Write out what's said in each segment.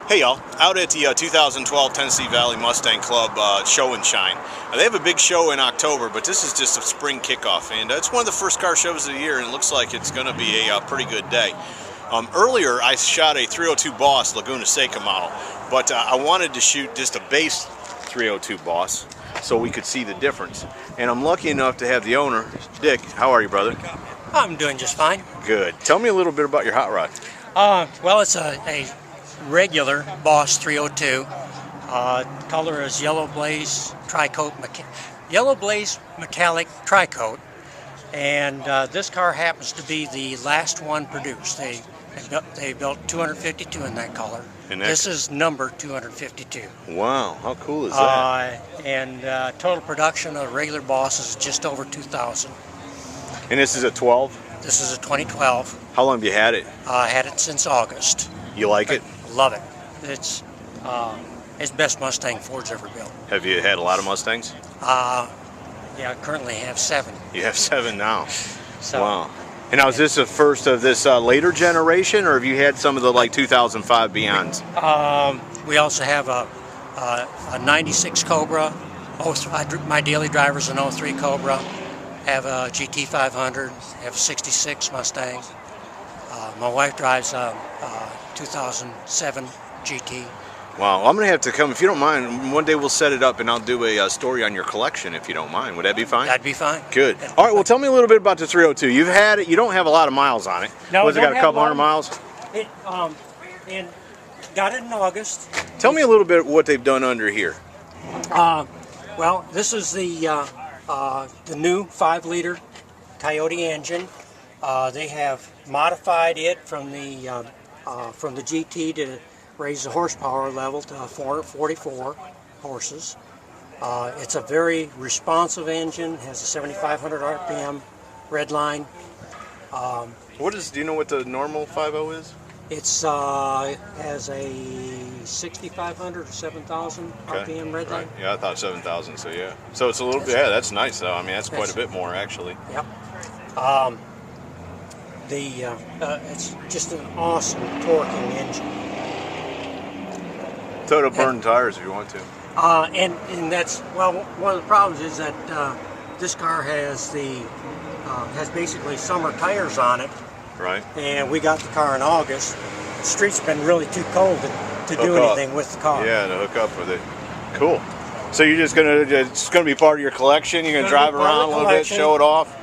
Hey y'all, out at the 2012 Tennessee Valley Mustang Club show and shine. They have a big show in October, but this is just a spring kickoff, and it's one of the first car shows of the year, and it looks like it's going to be a pretty good day. Earlier I shot a 302 Boss Laguna Seca model, but I wanted to shoot just a base 302 Boss so we could see the difference. And I'm lucky enough to have the owner, Dick. How are you, brother? I'm doing just fine. Good. Tell me a little bit about your hot rod. Well, it's a regular Boss 302. Color is yellow blaze tricoat, yellow blaze metallic tricoat, and this car happens to be the last one produced. They built 252 in that color. This is number 252. Wow, how cool is that? And total production of regular Boss is just over 2,000. And this is a 12? This is a 2012. How long have you had it? I had it since August. You like it? Love it. It's best Mustang Ford's ever built. Have you had a lot of Mustangs? Yeah, I currently have 7. You have 7 now. So, wow. And now is this the first of this later generation, or have you had some of the like 2005 Beyonds? We also have a 96 Cobra. My daily driver's an 03 Cobra. Have a GT 500. Have a 66 Mustang. My wife drives a 2007 GT. Wow, I'm going to have to come, if you don't mind, one day we'll set it up and I'll do a story on your collection if you don't mind. Would that be fine? That'd be fine. Good. All right, well tell me a little bit about the 302. You've had it, you don't have a lot of miles on it. No, What's it got, a couple hundred miles? And got it in August. Tell me a little bit what they've done under here. Well, this is the new 5-liter Coyote engine. They have modified it from the GT to raise the horsepower level to 444 horses. It's a very responsive engine. Has a 7,500 RPM red line. Do you know what the normal 5.0 is? It's has a 6,500 or 7,000 RPM red line. Yeah, I thought 7,000. So yeah. So it's a little bit. Yeah, that's nice though. I mean, that's quite a bit more actually. Yep. It's just an awesome torquing engine. Total burn tires if you want to. And that's, well, one of the problems is that this car has basically summer tires on it. Right. And we got the car in August. The street's been really too cold to do anything with the car. Yeah, to hook up with it. Cool. So you're just it's gonna be part of your collection. You're gonna drive around a little bit, show it off.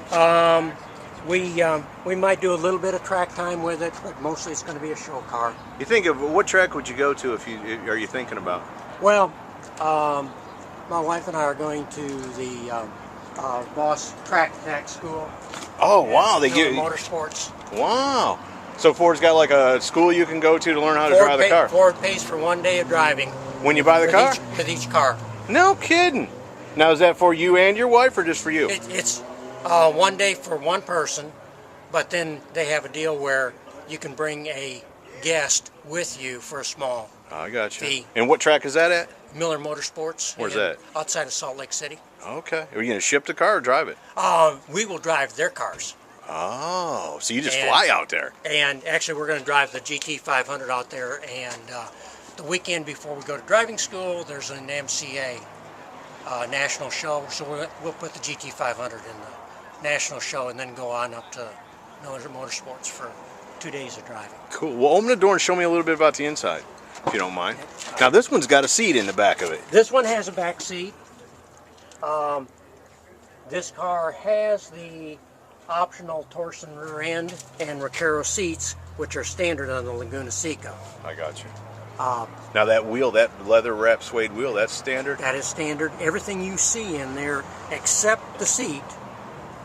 We might do a little bit of track time with it, but mostly it's going to be a show car. You think of what track would you go to are you thinking about? Well, my wife and I are going to the Boss Track Attack School. Oh wow, they give motorsports. Wow. So Ford's got like a school you can go to learn how to drive the car. Ford pays for one day of driving. When you buy the car? With each car. No kidding. Now is that for you and your wife or just for you? It's one day for one person, but then they have a deal where you can bring a guest with you for a small fee. And what track is that at? Miller Motorsports. Where's that? Outside of Salt Lake City. Okay. Are you going to ship the car or drive it? We will drive their cars. Oh, so you just fly out there. And actually we're going to drive the GT 500 out there, and the weekend before we go to driving school, there's an MCA national show, so we'll put the GT 500 in the national show and then go on up to Miller Motorsports for 2 days of driving. Cool. Well, open the door and show me a little bit about the inside, if you don't mind. Now this one's got a seat in the back of it. This one has a back seat. This car has the optional Torsen rear end and Recaro seats, which are standard on the Laguna Seca. I got you. Now that wheel, that leather wrap suede wheel, that's standard? That is standard. Everything you see in there except the seat,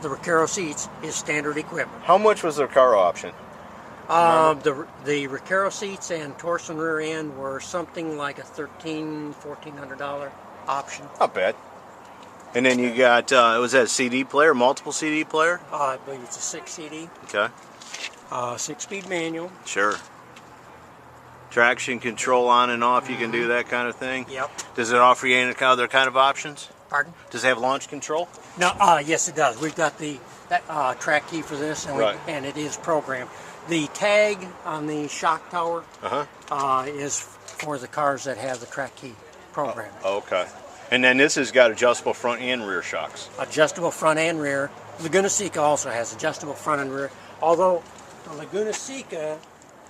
the Recaro seats, is standard equipment. How much was the Recaro option? The Recaro seats and Torsen rear end were something like a $1,400 option. Not bad. And then you got, was that a CD player, multiple CD player? I believe it's a 6 CD. Okay. 6-speed manual. Sure. Traction control on and off, you can do that kind of thing? Yep. Does it offer you any other kind of options? Pardon? Does it have launch control? No, yes it does. We've got the track key for this, and, and it is programmed. The tag on the shock tower is for the cars that have the track key program. Okay. And then this has got adjustable front and rear shocks. Adjustable front and rear. Laguna Seca also has adjustable front and rear, although the Laguna Seca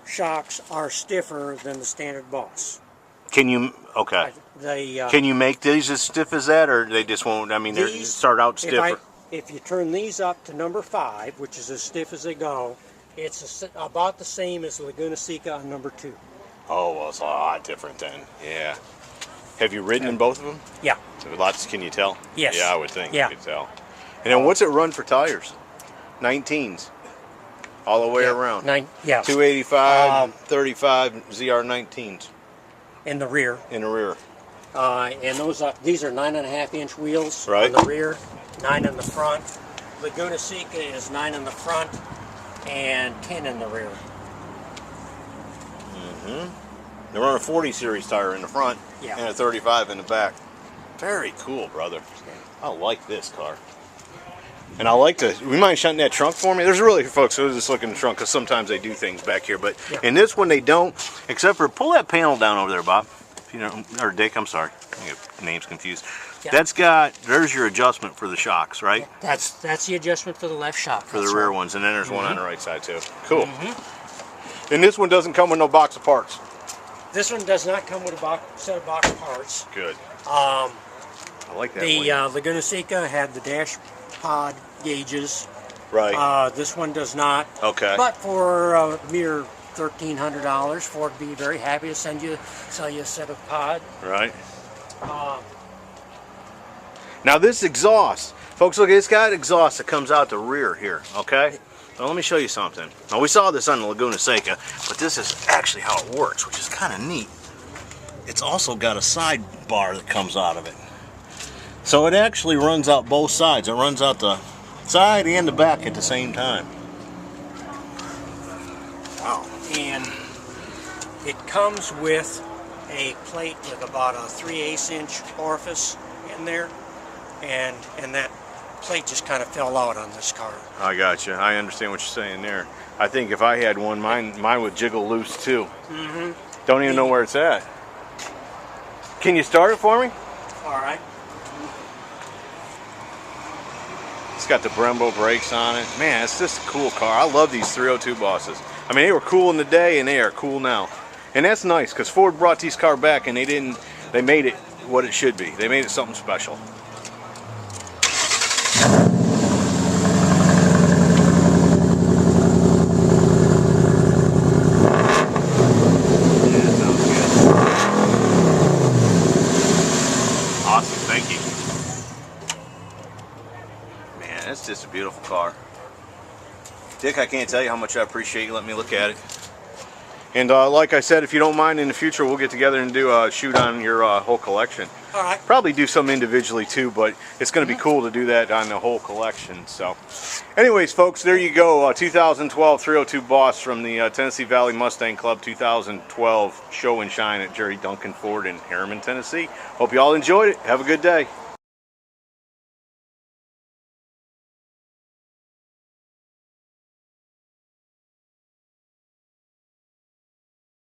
shocks are stiffer than the standard Boss. Can you, okay. Can you make these as stiff as that, or they just won't? I mean, they start out stiffer. If you turn these up to number 5, which is as stiff as they go, it's about the same as Laguna Seca on number 2. Oh, well, it's a lot different then. Yeah. Have you ridden in both of them? Yeah. Lots, can you tell? Yes. Yeah, I would think Yeah. you could tell. And then what's it run for tires? 19s. All the way around. 285, 35 ZR19s. In the rear. In the rear. And these are 9.5-inch wheels right. on the rear, 9 in the front. Laguna Seca is 9 in the front and 10 in the rear. They run a 40 series tire in the front and a 35 in the back. Very cool, brother. I like this car. And I like to, you mind shutting that trunk for me? There's really, folks, so just look in the trunk because sometimes they do things back here. But in this one, they don't, except for pull that panel down over there, Bob. If you know, or Dick, I'm sorry. I get names confused. That's got, there's your adjustment for the shocks, right? That's the adjustment for the left shock. For the rear ones. And then there's one on the right side, too. Cool. And this one doesn't come with no box of parts. This one does not come with a set of box parts. Good. I like that The Laguna Seca had the dash pod gauges. Right. This one does not. Okay. But for a mere $1,300, Ford would be very happy to sell you a set of pod. Right. Now this exhaust, folks, look, it's got exhaust that comes out the rear here, okay? Now let me show you something. Now we saw this on the Laguna Seca, but this is actually how it works, which is kind of neat. It's also got a side bar that comes out of it. So it actually runs out both sides. It runs out the side and the back at the same time. Wow. And it comes with a plate with about a 3/8 inch orifice in there, and that plate just kind of fell out on this car. I got you. I understand what you're saying there. I think if I had one, mine would jiggle loose too. Don't even know where it's at. Can you start it for me? All right. It's got the Brembo brakes on it. Man, it's just a cool car. I love these 302 Bosses. I mean, they were cool in the day and they are cool now. And that's nice because Ford brought these cars back and they made it what it should be. They made it something special. Yeah, sounds good. Awesome, thank you. Man, that's just a beautiful car. Dick, I can't tell you how much I appreciate you letting me look at it. And like I said, if you don't mind, in the future we'll get together and do a shoot on your whole collection. All right. Probably do some individually too, but it's going to be cool to do that on the whole collection. So anyways, folks, there you go. 2012 302 Boss from the Tennessee Valley Mustang Club 2012 show and shine at Jerry Duncan Ford in Harriman, Tennessee. Hope you all enjoyed it. Have a good day.